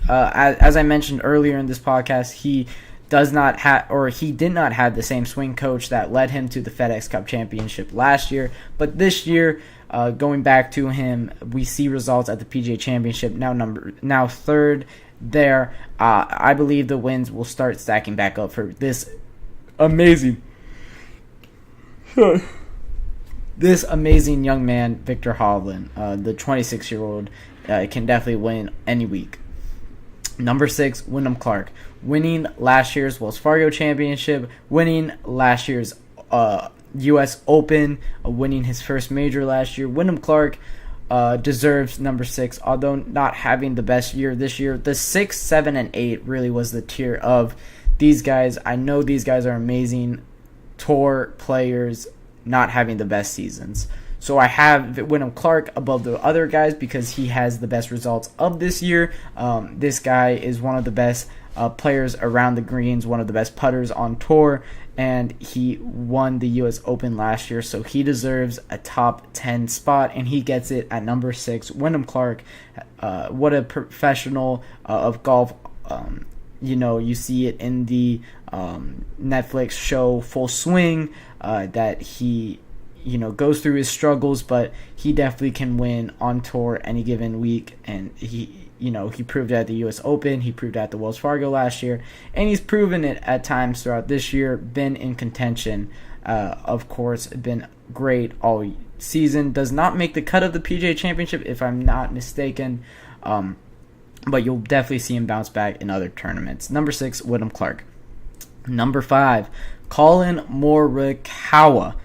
As I mentioned earlier in this podcast, he did not have the same swing coach that led him to the FedEx Cup Championship last year. But this year, going back to him, we see results at the PGA Championship, now 3rd there. I believe the wins will start stacking back up for this amazing young man, Viktor Hovland. The 26-year-old can definitely win any week. Number 6, Wyndham Clark, winning last year's Wells Fargo Championship, winning last year's U.S. Open, winning his first major last year. Wyndham Clark deserves number 6, although not having the best year this year. The 6, 7, and 8 really was the tier of these guys. I know these guys are amazing tour players, not having the best seasons. So I have Wyndham Clark above the other guys because he has the best results of this year. This guy is one of the best players around the greens, one of the best putters on tour, and he won the U.S. Open last year, so he deserves a top 10 spot, and he gets it at number 6. Wyndham Clark, what a professional of golf. You see it in the Netflix show Full Swing, that he goes through his struggles, but he definitely can win on tour any given week, and he proved it at the U.S. Open, he proved it at the Wells Fargo last year, and he's proven it at times throughout this year, been in contention, of course, been great all season, does not make the cut of the PGA Championship if I'm not mistaken, but you'll definitely see him bounce back in other tournaments. Number 6, Wyndham Clark. Number 5, Collin Morikawa,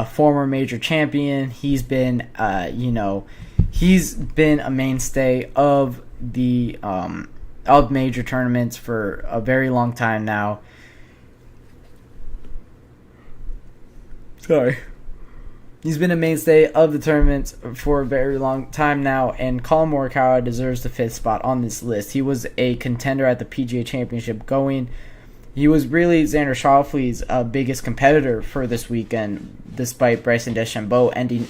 former major champion. He's been, he's been a mainstay of the of major tournaments for a very long time now. Sorry. He's been a mainstay of the tournaments for a very long time now, and Collin Morikawa deserves the 5th spot on this list. He was a contender at the PGA Championship going. He was really Xander Schauffele's biggest competitor for this weekend, despite Bryson DeChambeau ending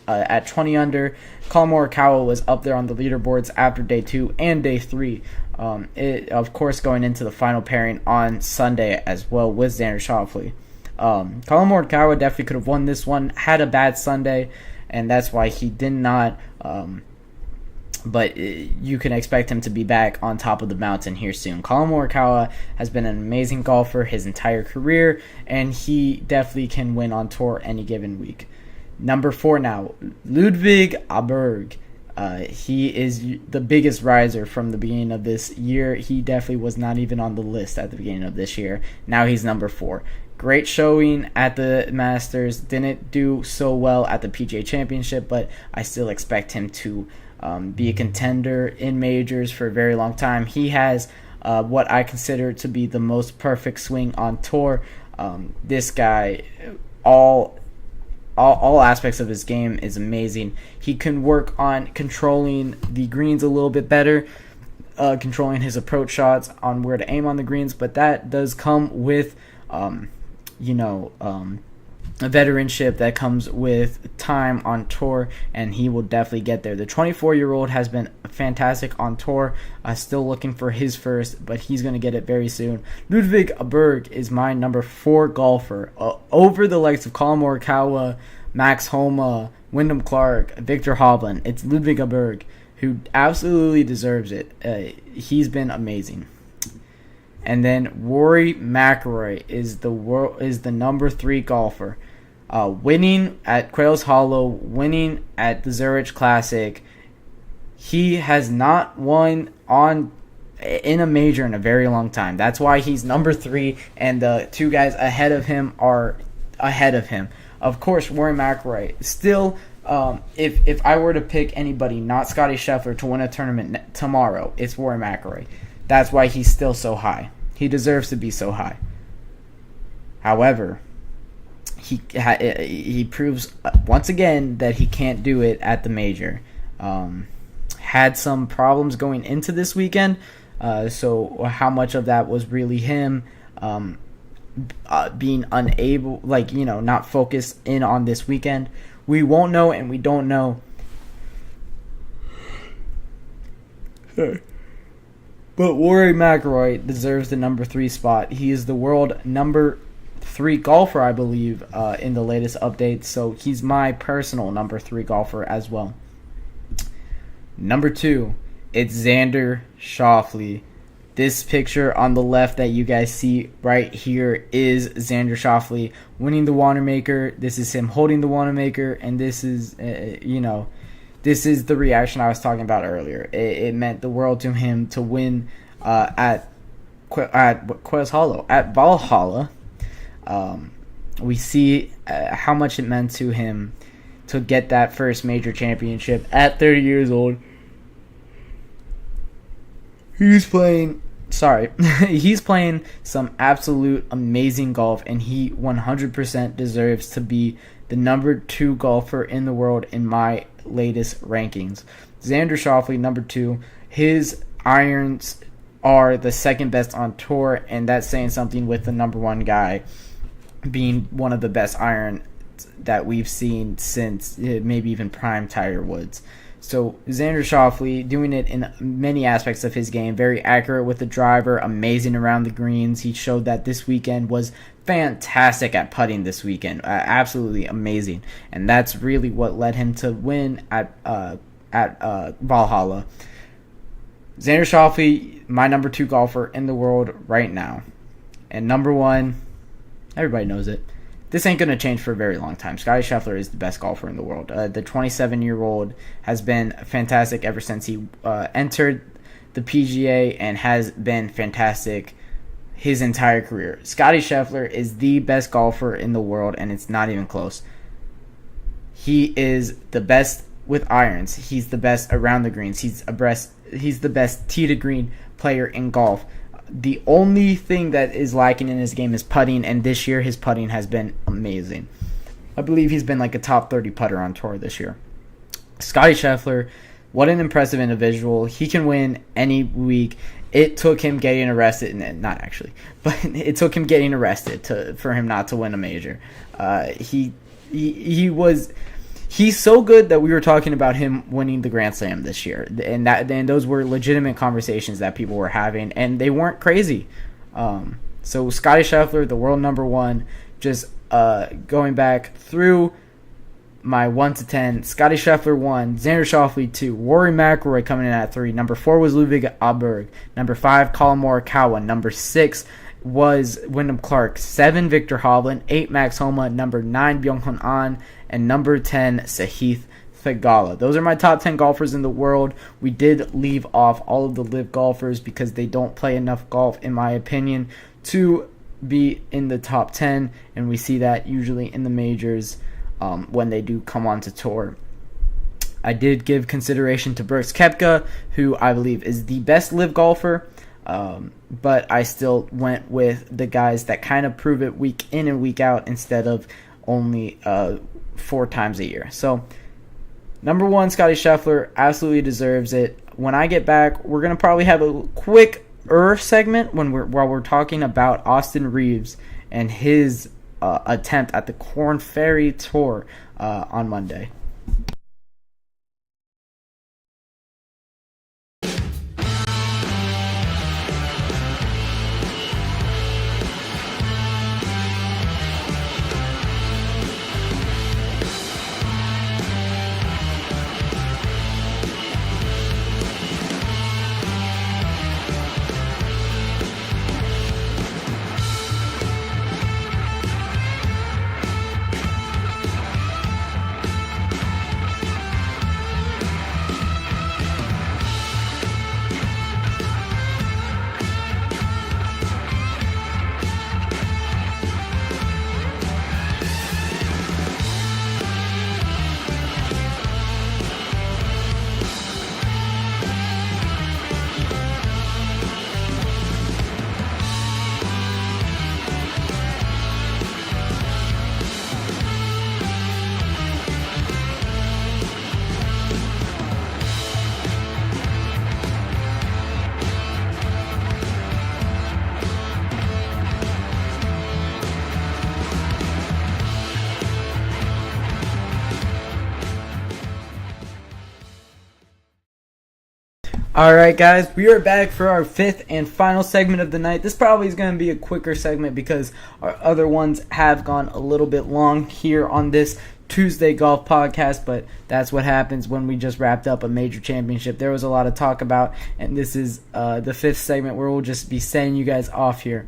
at 20 under. Collin Morikawa was up there on the leaderboards after day 2 and day 3. Of course, going into the final pairing on Sunday as well with Xander Schauffele. Collin Morikawa definitely could have won this one, had a bad Sunday, and that's why he did not. But you can expect him to be back on top of the mountain here soon. Collin Morikawa has been an amazing golfer his entire career, and he definitely can win on tour any given week. Number 4 now, Ludvig Aberg. He is the biggest riser from the beginning of this year. He definitely was not even on the list at the beginning of this year. Now he's number 4. Great showing at the Masters. Didn't do so well at the PGA Championship, but I still expect him to be a contender in majors for a very long time. He has what I consider to be the most perfect swing on tour. This guy, all aspects of his game is amazing. He can work on controlling the greens a little bit better, controlling his approach shots on where to aim on the greens, but that does come with a veteranship that comes with time on tour, and he will definitely get there. The 24-year-old has been fantastic on tour, still looking for his first, but he's going to get it very soon. Ludvig Aberg is my number 4 golfer, over the likes of Collin Morikawa, Max Homa, Wyndham Clark, Victor Hovland. It's Ludvig Aberg, who absolutely deserves it. He's been amazing. And then Rory McIlroy is the number 3 golfer, winning at Quails Hollow, winning at the Zurich Classic. He has not won in a major in a very long time. That's why he's number 3, and the 2 guys ahead of him are ahead of him. Of course, Rory McIlroy still. If I were to pick anybody, not Scottie Scheffler, to win a tournament tomorrow, it's Rory McIlroy. That's why he's still so high. He deserves to be so high. However, he proves once again that he can't do it at the major. Had some problems going into this weekend, so how much of that was really him being unable, not focused in on this weekend, we won't know, and we don't know. Sorry. But Rory McIlroy deserves the number 3 spot. He is the world number 3 golfer, I believe, in the latest updates. So he's my personal number 3 golfer as well. Number 2, it's Xander Schauffele. This picture on the left that you guys see right here is Xander Schauffele winning the Wanamaker. This is him holding the Wanamaker, and this is, this is the reaction I was talking about earlier. It meant the world to him to win at Quails Hollow, at Valhalla. We see how much it meant to him to get that first major championship at 30 years old. He's playing some absolute amazing golf, and he 100% deserves to be the number 2 golfer in the world in my latest rankings. Xander Schauffele, number 2. His irons are the second best on tour, and that's saying something with the number 1 guy being one of the best irons that we've seen since maybe even prime Tiger Woods. So Xander Schauffele doing it in many aspects of his game, very accurate with the driver, amazing around the greens. He showed that this weekend, was fantastic at putting this weekend, absolutely amazing, and that's really what led him to win at Valhalla. Xander Schauffele, my number 2 golfer in the world right now. And number 1, everybody knows it. This ain't going to change for a very long time. Scottie Scheffler is the best golfer in the world. The 27-year-old has been fantastic ever since he entered the PGA and has been fantastic his entire career. Scottie Scheffler is the best golfer in the world, and it's not even close. He is the best with irons. He's the best around the greens. He's the best tee to green player in golf. The only thing that is lacking in his game is putting, and this year his putting has been amazing. I believe he's been like a top 30 putter on tour this year. Scottie Scheffler, what an impressive individual. He can win any week. It took him getting arrested, not actually, but it took him getting arrested for him not to win a major. He's so good that we were talking about him winning the Grand Slam this year, and those were legitimate conversations that people were having, and they weren't crazy. So Scottie Scheffler, the world number 1, just going back through my 1 to 10, Scottie Scheffler 1, Xander Schauffele 2, Rory McIlroy coming in at 3. Number 4 was Ludwig Aberg. Number 5, Colin Morikawa. Number 6 was Wyndham Clark. 7, Victor Hovland. 8, Max Homa. Number 9, Byung-Hun An. And number 10, Sahith Theegala. Those are my top 10 golfers in the world. We did leave off all of the LIV golfers because they don't play enough golf, in my opinion, to be in the top 10. And we see that usually in the majors. When they do come on to tour. I did give consideration to Brooks Koepka, who I believe is the best LIV golfer, but I still went with the guys that kind of prove it week in and week out instead of only 4 times a year. So, number 1, Scottie Scheffler absolutely deserves it. When I get back, we're going to probably have a quick segment while we're talking about Austin Reaves and his attempt at the Korn Ferry Tour on Monday. Alright guys, we are back for our 5th and final segment of the night. This probably is going to be a quicker segment because our other ones have gone a little bit long here on this Tuesday Golf Podcast, but that's what happens when we just wrapped up a major championship. There was a lot of talk about, and this is the 5th segment where we'll just be sending you guys off here.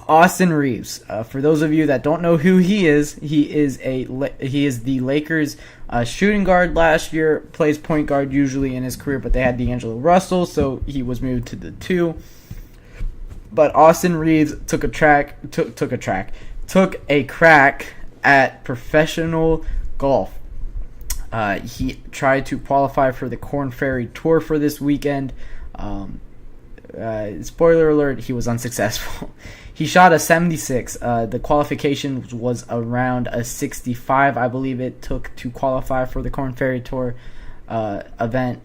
Austin Reaves. For those of you that don't know who he is the Lakers shooting guard last year. Plays point guard usually in his career, but they had D'Angelo Russell, so he was moved to the 2. But Austin Reaves took a crack at professional golf. He tried to qualify for the Korn Ferry Tour for this weekend. Spoiler alert, he was unsuccessful. He shot a 76. The qualification was around a 65, I believe it took to qualify for the Korn Ferry Tour event.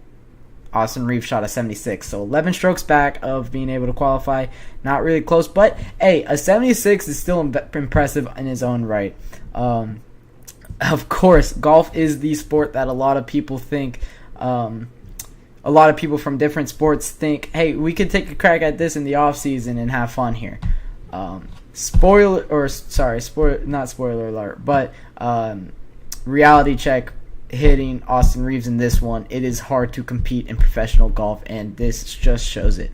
Austin Reaves shot a 76, so 11 strokes back of being able to qualify. Not really close, but hey, a 76 is still impressive in his own right. Of course, golf is the sport that a lot of people think, a lot of people from different sports think, hey, we could take a crack at this in the off season and have fun here. Not spoiler alert, but reality check. hitting Austin Reaves in this one. It is hard to compete in professional golf, and this just shows it.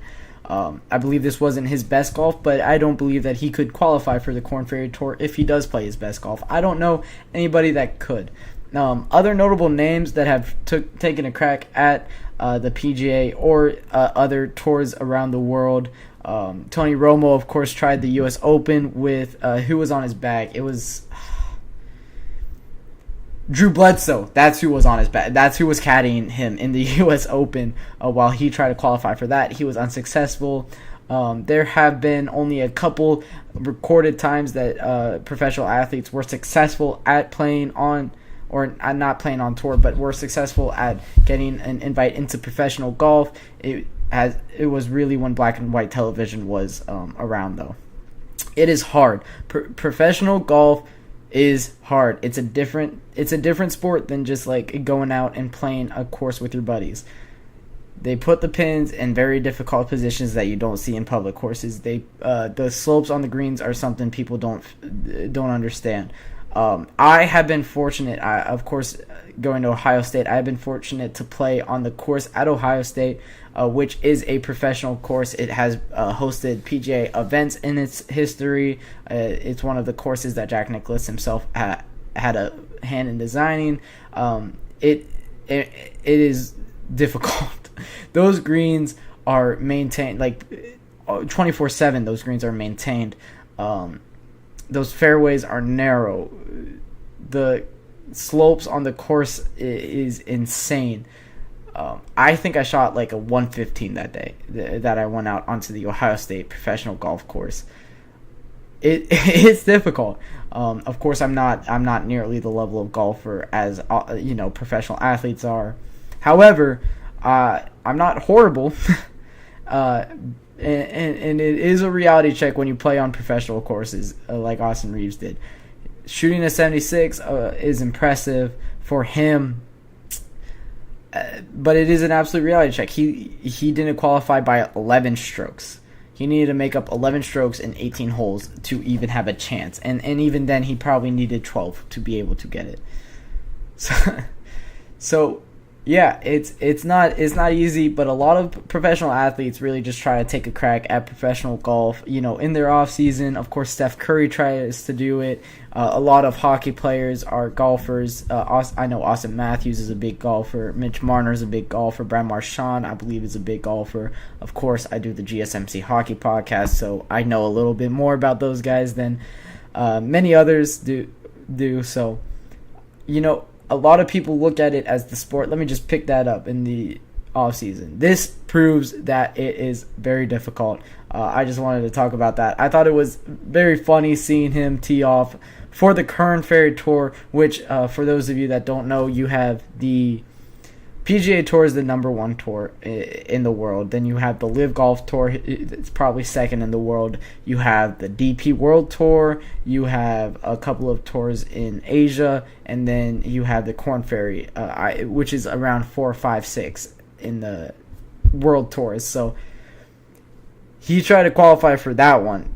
I believe this wasn't his best golf, but I don't believe that he could qualify for the Korn Ferry Tour if he does play his best golf. I don't know anybody that could. Other notable names that have taken a crack at the PGA or other tours around the world. Tony Romo, of course, tried the U.S. Open with who was on his bag? It was Drew Bledsoe. That's who was on his bag. That's who was caddying him in the U.S. Open while he tried to qualify for that. He was unsuccessful. There have been only a couple recorded times that professional athletes were successful at playing on, or not playing on tour, but were successful at getting an invite into professional golf. It was really when black and white television was around, though. It is hard. Professional golf is hard. It's a different sport than just like going out and playing a course with your buddies. They put the pins in very difficult positions that you don't see in public courses. The slopes on the greens are something people don't understand. I have been fortunate, of course, going to Ohio State. I have been fortunate to play on the course at Ohio State, which is a professional course. It has hosted PGA events in its history. It's one of the courses that Jack Nicklaus himself had a hand in designing. It is difficult. Those greens are maintained like 24/7. Those greens are maintained. Those fairways are narrow. The slopes on the course is insane. I think I shot like a 115 that day that I went out onto the Ohio State professional golf course. It's difficult. Of course, I'm not nearly the level of golfer as professional athletes are. However, I'm not horrible. And it is a reality check when you play on professional courses like Austin Reaves did. Shooting a 76 is impressive for him, but it is an absolute reality check. He didn't qualify by 11 strokes. He needed to make up 11 strokes in 18 holes to even have a chance, and even then he probably needed 12 to be able to get it. So yeah, it's not easy, but a lot of professional athletes really just try to take a crack at professional golf, in their off season. Of course, Steph Curry tries to do it. A lot of hockey players are golfers. I know Austin Matthews is a big golfer. Mitch Marner is a big golfer. Brad Marchand, I believe, is a big golfer. Of course, I do the GSMC Hockey Podcast, so I know a little bit more about those guys than many others do. So, a lot of people look at it as the sport. Let me just pick that up in the off season. This proves that it is very difficult. I just wanted to talk about that. I thought it was very funny seeing him tee off for the Korn Ferry Tour, which for those of you that don't know, you have the PGA Tour is the number one tour in the world. Then you have the Live Golf Tour. It's probably second in the world. You have the DP World Tour. You have a couple of tours in Asia. And then you have the Korn Ferry, which is around 4, 5, 6 in the World Tours. So he tried to qualify for that one.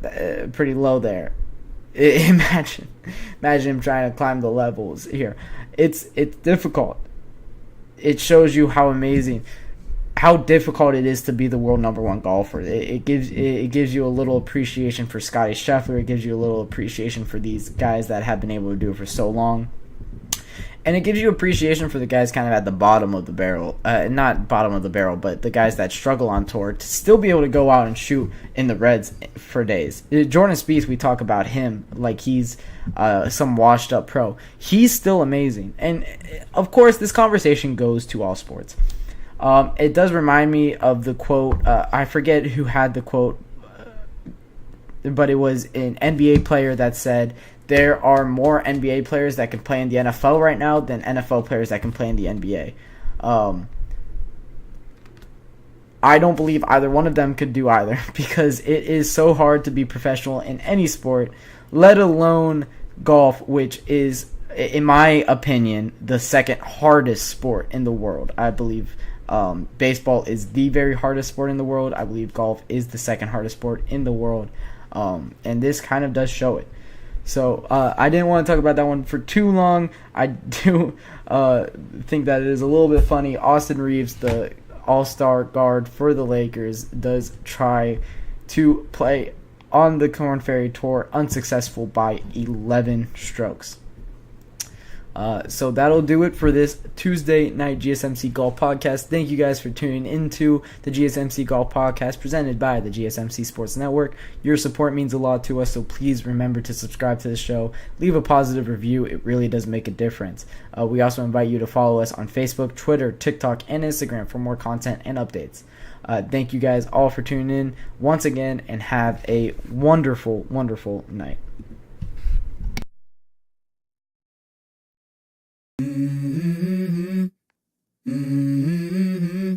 Pretty low there. Imagine him trying to climb the levels here. It's difficult. It shows you how difficult it is to be the world number one golfer. It gives you a little appreciation for Scottie Scheffler. It gives you a little appreciation for these guys that have been able to do it for so long. And it gives you appreciation for the guys kind of at the bottom of the barrel. Not bottom of the barrel, but the guys that struggle on tour to still be able to go out and shoot in the reds for days. Jordan Spieth, we talk about him like he's some washed up pro. He's still amazing. And of course, this conversation goes to all sports. It does remind me of the quote. I forget who had the quote, but it was an NBA player that said, there are more NBA players that can play in the NFL right now than NFL players that can play in the NBA. I don't believe either one of them could do either, because it is so hard to be professional in any sport, let alone golf, which is, in my opinion, the second hardest sport in the world. I believe baseball is the very hardest sport in the world. I believe golf is the second hardest sport in the world. And this kind of does show it. So I didn't want to talk about that one for too long. I do think that it is a little bit funny. Austin Reaves, the all-star guard for the Lakers, does try to play on the Korn Ferry Tour, unsuccessful by 11 strokes. So that'll do it for this Tuesday night GSMC Golf Podcast. Thank you guys for tuning into the GSMC Golf Podcast presented by the GSMC Sports Network. Your support means a lot to us, so please remember to subscribe to the show. Leave a positive review. It really does make a difference. We also invite you to follow us on Facebook, Twitter, TikTok, and Instagram for more content and updates. Thank you guys all for tuning in once again, and have a wonderful, wonderful night.